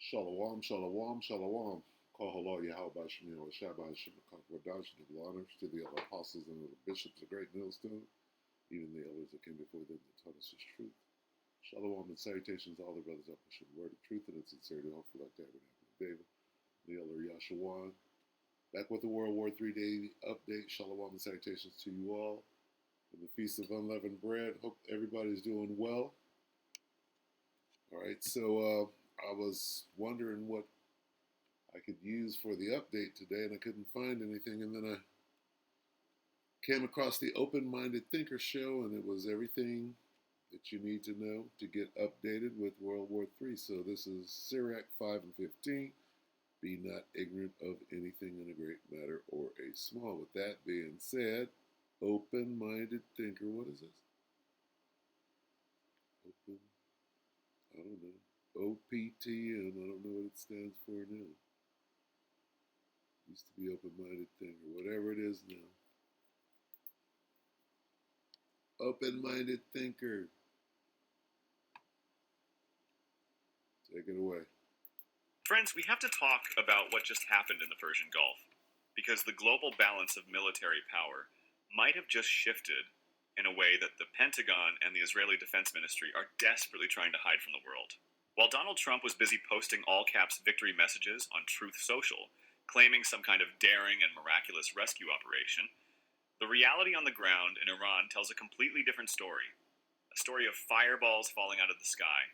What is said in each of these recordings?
Shalom, shalom, shalom. Kohalo Yahweh Shemir Shabbat Shemakak Wadash, double honors to the other apostles and the bishops of Great Millstone, even the elders that came before them that taught us his truth. Shalom and salutations to all the brothers up pushing the word of truth and in sincerity, hopefully like Tabernacle of David, the elder Yashawan. Back with the World War III Daily update. Shalom and salutations to you all. In the Feast of Unleavened Bread, hope everybody's doing well. All right, so I was wondering what I could use for the update today, and I couldn't find anything. And then I came across the Open-Minded Thinker show, and it was everything that you need to know to get updated with World War III. So this is Sirach 5 and 15. Be not ignorant of anything in a great matter or a small. With that being said, Open-Minded Thinker, what is this? Open, I don't know. OPTM, I don't know what it stands for now. Used to be Open-Minded Thinker, whatever it is now. Open-Minded Thinker. Take it away. Friends, we have to talk about what just happened in the Persian Gulf, because the global balance of military power might have just shifted in a way that the Pentagon and the Israeli Defense Ministry are desperately trying to hide from the world. While Donald Trump was busy posting all-caps victory messages on Truth Social, claiming some kind of daring and miraculous rescue operation, the reality on the ground in Iran tells a completely different story. A story of fireballs falling out of the sky,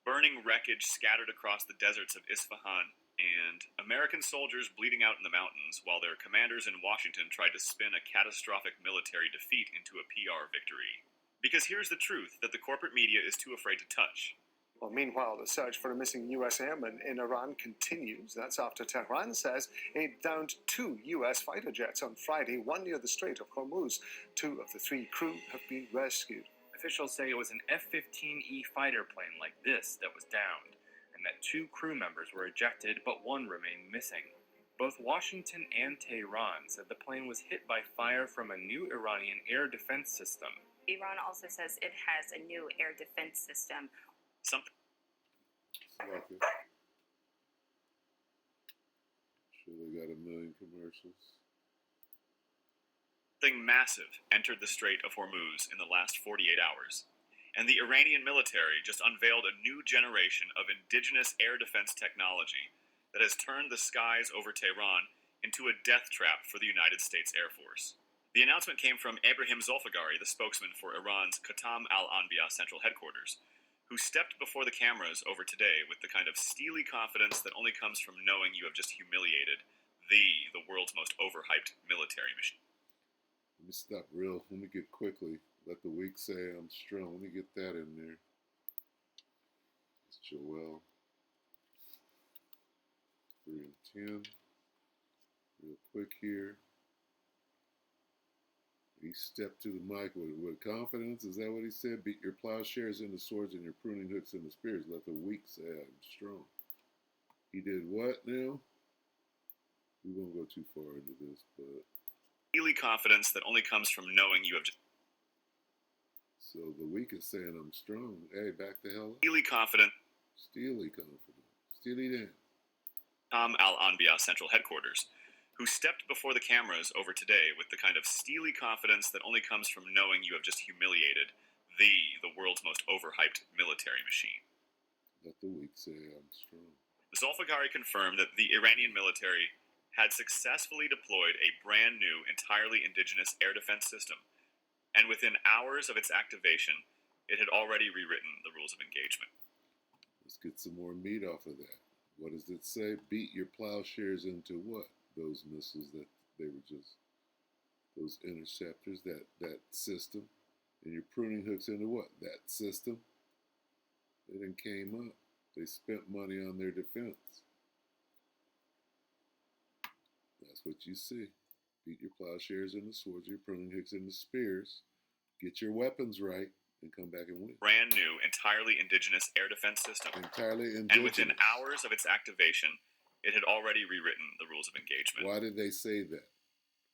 burning wreckage scattered across the deserts of Isfahan, and American soldiers bleeding out in the mountains while their commanders in Washington tried to spin a catastrophic military defeat into a PR victory. Because here's the truth that the corporate media is too afraid to touch. Well, meanwhile, the search for a missing U.S. airman in Iran continues. That's after Tehran says it downed 2 U.S. fighter jets on Friday, one near the Strait of Hormuz. 2 of the 3 crew have been rescued. Officials say it was an F-15E fighter plane like this that was downed, and that 2 crew members were ejected, but 1 remained missing. Both Washington and Tehran said the plane was hit by fire from a new Iranian air defense system. Iran also says it has a new air defense system. Something Sure, they got a million commercials. massive entered the Strait of Hormuz in the last 48 hours, and the Iranian military just unveiled a new generation of indigenous air defense technology that has turned the skies over Tehran into a death trap for the United States Air Force. The announcement came from Ebrahim Zolfagari, the spokesman for Iran's Qatam al-Anbiya Central Headquarters, who stepped before the cameras over today with the kind of steely confidence that only comes from knowing you have just humiliated the world's most overhyped military machine. Let me stop real. Let me get quickly. Let the weak say I'm strong. Let me get that in there. It's Joel 3 and 10. Real quick here. He stepped to the mic with confidence. Is that what he said? Beat your plowshares into swords and your pruning hooks into spears. Let the weak say I'm strong. He did what now? We won't go too far into this, but... Steely confidence that only comes from knowing you have just... So the weak is saying I'm strong. Hey, back the hell up. Steely confident. Steely confident. Steely Dan. Qatam al-Anbiya Central Headquarters, who stepped before the cameras over today with the kind of steely confidence that only comes from knowing you have just humiliated the world's most overhyped military machine. Let the weak say I'm strong. Zolfagari confirmed that the Iranian military had successfully deployed a brand new, entirely indigenous air defense system, and within hours of its activation, it had already rewritten the rules of engagement. Let's get some more meat off of that. What does it say? Beat your plowshares into what? Those missiles that they were just, those interceptors, that system, and your pruning hooks into what? That system. They then came up. They spent money on their defense. That's what you see. Beat your plowshares into swords, your pruning hooks into spears. Get your weapons right and come back and win. Brand new, entirely indigenous air defense system. Entirely indigenous. And within hours of its activation, it had already rewritten the rules of engagement. Why did they say that?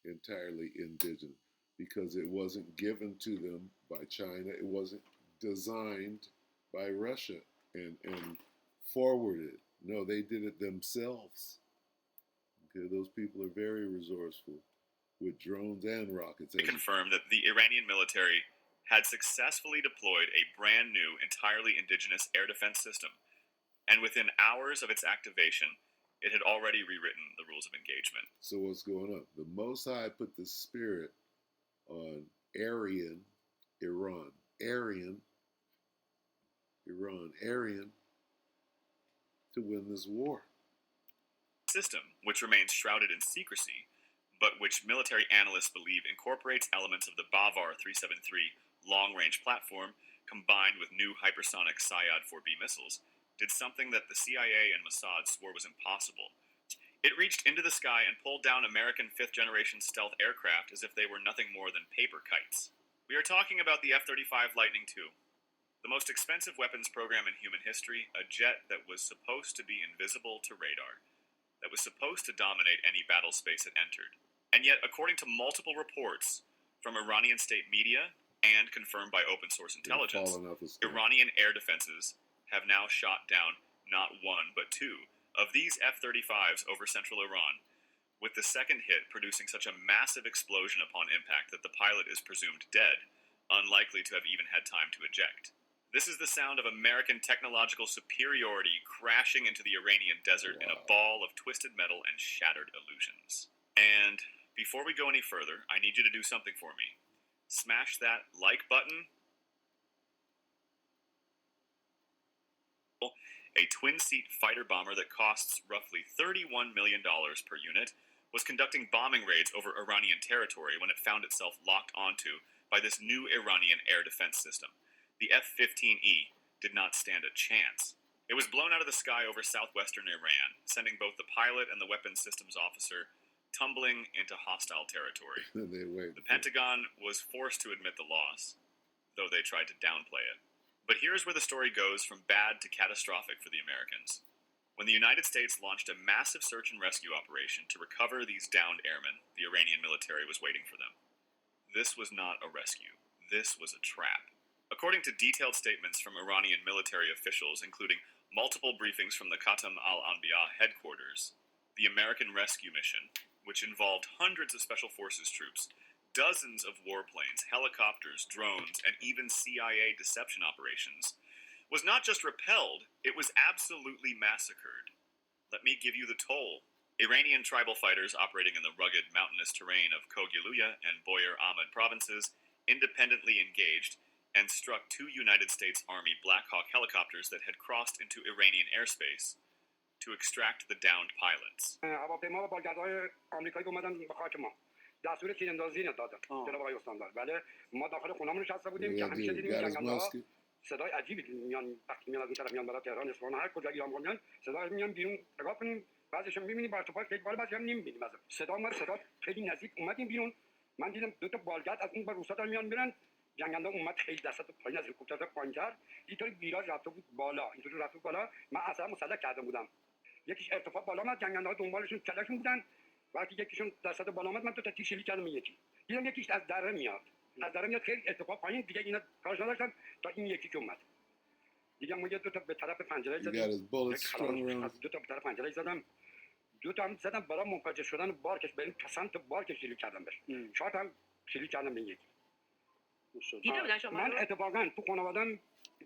Entirely indigenous. Because it wasn't given to them by China. It wasn't designed by Russia and forwarded. No, they did it themselves. Okay, those people are very resourceful with drones and rockets. They confirmed that the Iranian military had successfully deployed a brand new, entirely indigenous air defense system, and within hours of its activation, it had already rewritten the rules of engagement. So what's going on? The Most High put the spirit on Aryan to win this war. System, which remains shrouded in secrecy, but which military analysts believe incorporates elements of the Bavar 373 long-range platform combined with new hypersonic Syad 4B missiles, did something that the CIA and Mossad swore was impossible. It reached into the sky and pulled down American fifth-generation stealth aircraft as if they were nothing more than paper kites. We are talking about the F-35 Lightning II, the most expensive weapons program in human history, a jet that was supposed to be invisible to radar, that was supposed to dominate any battle space it entered. And yet, according to multiple reports from Iranian state media and confirmed by open source intelligence, Iranian air defenses have now shot down not one but two of these F-35s over central Iran, with the second hit producing such a massive explosion upon impact that the pilot is presumed dead, unlikely to have even had time to eject. This is the sound of American technological superiority crashing into the Iranian desert in a ball of twisted metal and shattered illusions. And before we go any further, I need you to do something for me. Smash that like button. A twin-seat fighter bomber that costs roughly $31 million per unit was conducting bombing raids over Iranian territory when it found itself locked onto by this new Iranian air defense system. The F-15E did not stand a chance. It was blown out of the sky over southwestern Iran, sending both the pilot and the weapons systems officer tumbling into hostile territory. The Pentagon was forced to admit the loss, though they tried to downplay it. But here's where the story goes from bad to catastrophic for the Americans. When the United States launched a massive search and rescue operation to recover these downed airmen, the Iranian military was waiting for them. This was not a rescue. This was a trap. According to detailed statements from Iranian military officials, including multiple briefings from the Khatam al-Anbiya headquarters, the American rescue mission, which involved hundreds of special forces troops, dozens of warplanes, helicopters, drones, and even CIA deception operations, was not just repelled, it was absolutely massacred. Let me give you the toll. Iranian tribal fighters operating in the rugged mountainous terrain of Kogiluya and Boyar Ahmad provinces independently engaged and struck two United States Army Black Hawk helicopters that had crossed into Iranian airspace to extract the downed pilots. دستور تیراندازی دادن جناب آقای استاندار بله ما داخل خونه‌مون نشسته بودیم که همیشه دیدیم جنگنده‌ها صدای عجیبی میان وقتی میان از این طرف میان برای تهران اصفهان هر کجا ایران میان صدا میان بیرون نگاه کنیم بعضیش می‌بینیم با ارتفاع خیلی بالا بعضی هم نمی‌بینیم مثلا صدا خیلی نزدیک اومدیم بیرون من دیدم دو تا بالگرد از اون بر روسا دارن میان میرن جنگنده اومد خیلی دستات پایین از هلیکوپتر پایین کرد اینطوری ویراژ رفته بود بالا اینطوری رفته بود بالا من اصلا مسلح کرده بودم یکیش ارتفاع بالا اومد جنگنده‌ها دنبالشون کلاشون بودن وقتی یکیشون دستات بالا اومد من تو تا تیشلی کردم یکی دیدم یکیش از دره میاد خیلی ارتفاع پایین دیگه اینا کارش نداشتن تا این یکی که اومد دیگه ما یه دو تا به طرف پنجره زدیم دو تا به طرف پنجره زدم دو تا هم زدم برای منفجر شدن بارکش به این پسنت بارکش شلیک کردم بهش شات هم شلیک کردم به یکی من اتفاقا تو خانواده‌ام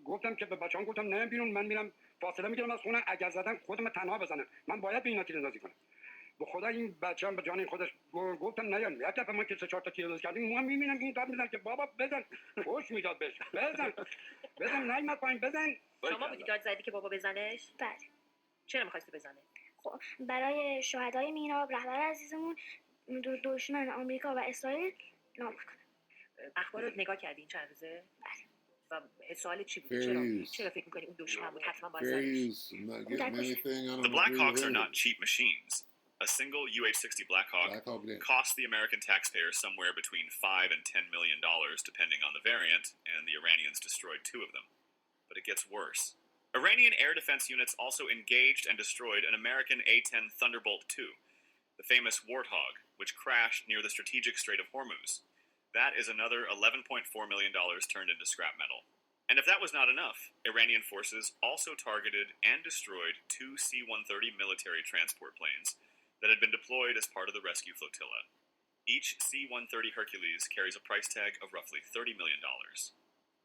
گفتم که به بچه‌ام گفتم نه بیرون من میرم فاصله میگیرم از خونه اگر زدن خودم تنها بزنم من باید به اینا تیراندازی کنم به خدا این بچه‌ام به جان خودش گفتم نیان یک دفعه ما که سه چهار تا تیراندازی کردیم ما میبینم این داد میزنه که بابا بزن خوش میداد بهش بزن نیمت پایین بزن شما بودی داد زدی که بابا بزنش؟ بله. چرا می‌خواستی بزنه؟ خب برای شهدای میراب رهبر عزیزمون دشمن آمریکا و اسرائیل نابود کنه. اخبار رو نگاه کردی این چند روزه؟ بله. و سوال چی بود؟ چرا فکر می‌کنی اون دشمن بود حتما باید The Black Hawks are not cheap machines. A single UH-60 Black Hawk cost the American taxpayer somewhere between $5 and $10 million, depending on the variant, and the Iranians destroyed two of them. But it gets worse. Iranian air defense units also engaged and destroyed an American A-10 Thunderbolt II, the famous Warthog, which crashed near the strategic Strait of Hormuz. That is another $11.4 million turned into scrap metal. And if that was not enough, Iranian forces also targeted and destroyed 2 C-130 military transport planes that had been deployed as part of the rescue flotilla. Each C-130 Hercules carries a price tag of roughly $30 million.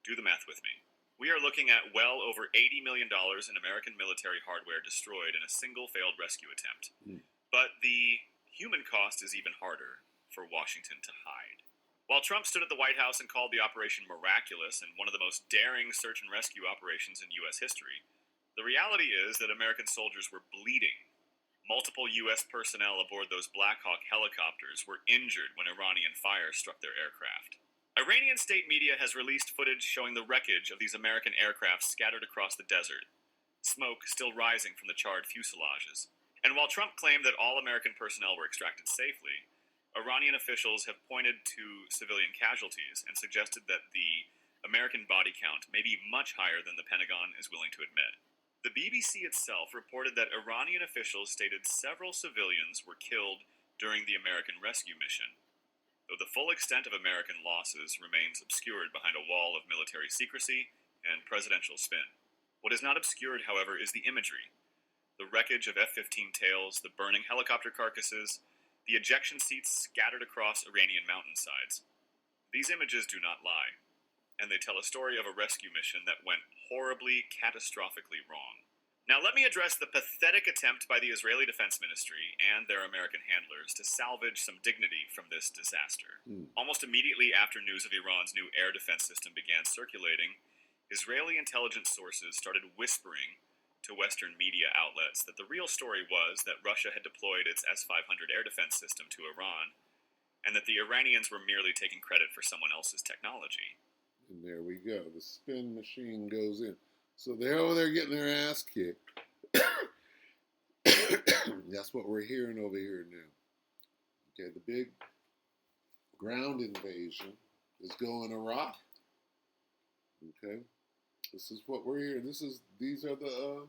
Do the math with me. We are looking at well over $80 million in American military hardware destroyed in a single failed rescue attempt. But the human cost is even harder for Washington to hide. While Trump stood at the White House and called the operation miraculous and one of the most daring search and rescue operations in U.S. history, the reality is that American soldiers were bleeding. Multiple U.S. personnel aboard those Black Hawk helicopters were injured when Iranian fire struck their aircraft. Iranian state media has released footage showing the wreckage of these American aircraft scattered across the desert, smoke still rising from the charred fuselages. And while Trump claimed that all American personnel were extracted safely, Iranian officials have pointed to civilian casualties and suggested that the American body count may be much higher than the Pentagon is willing to admit. The BBC itself reported that Iranian officials stated several civilians were killed during the American rescue mission, though the full extent of American losses remains obscured behind a wall of military secrecy and presidential spin. What is not obscured, however, is the imagery. The wreckage of F-15 tails, the burning helicopter carcasses, the ejection seats scattered across Iranian mountainsides. These images do not lie, and they tell a story of a rescue mission that went horribly, catastrophically wrong. Now let me address the pathetic attempt by the Israeli Defense Ministry and their American handlers to salvage some dignity from this disaster. Almost immediately after news of Iran's new air defense system began circulating, Israeli intelligence sources started whispering to Western media outlets that the real story was that Russia had deployed its S-500 air defense system to Iran, and that the Iranians were merely taking credit for someone else's technology. And there we go. The spin machine goes in. So they're over there getting their ass kicked. That's what we're hearing over here now. Okay, the big ground invasion is going awry. Okay, this is what we're hearing. These are the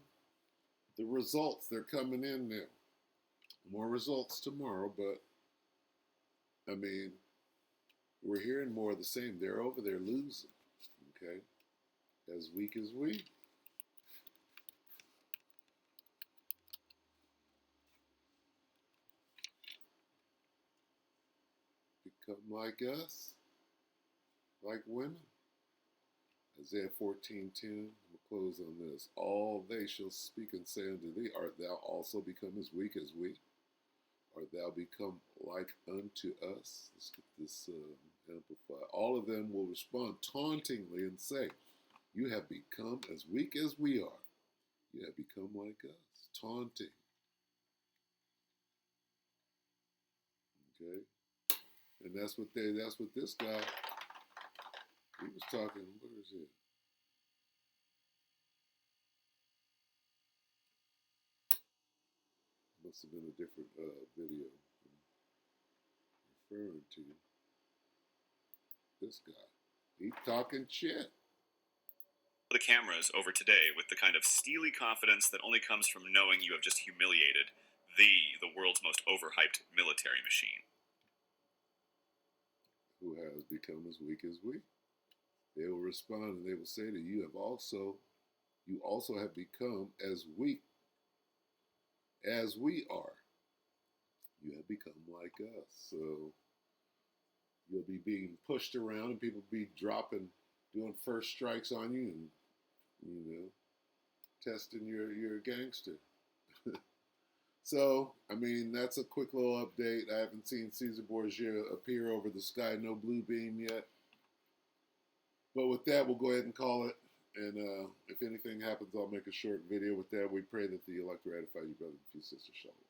results. They're coming in now. More results tomorrow, but I mean, we're hearing more of the same. They're over there losing. Okay, as weak as we. Become like us, like women. Isaiah 14:10. We'll close on this. All they shall speak and say unto thee, art thou also become as weak as we? Art thou become like unto us? Let's get this amplified. All of them will respond tauntingly and say, you have become as weak as we are. You have become like us. Taunting. Okay? And that's what this guy, he was talking, what is it? Must have been a different video referring to this guy. He talking shit. The cameras over today with the kind of steely confidence that only comes from knowing you have just humiliated the world's most overhyped military machine. Who has become as weak as we. They will respond and they will say to you, you also have become as weak as we are. You have become like us. So you'll be being pushed around and people be doing first strikes on you and, testing your gangster. So, I mean, that's a quick little update. I haven't seen Caesar Borgia appear over the sky, no blue beam yet. But with that, we'll go ahead and call it. And if anything happens, I'll make a short video with that. We pray that the elect ratify you, brother and sister. Shalom.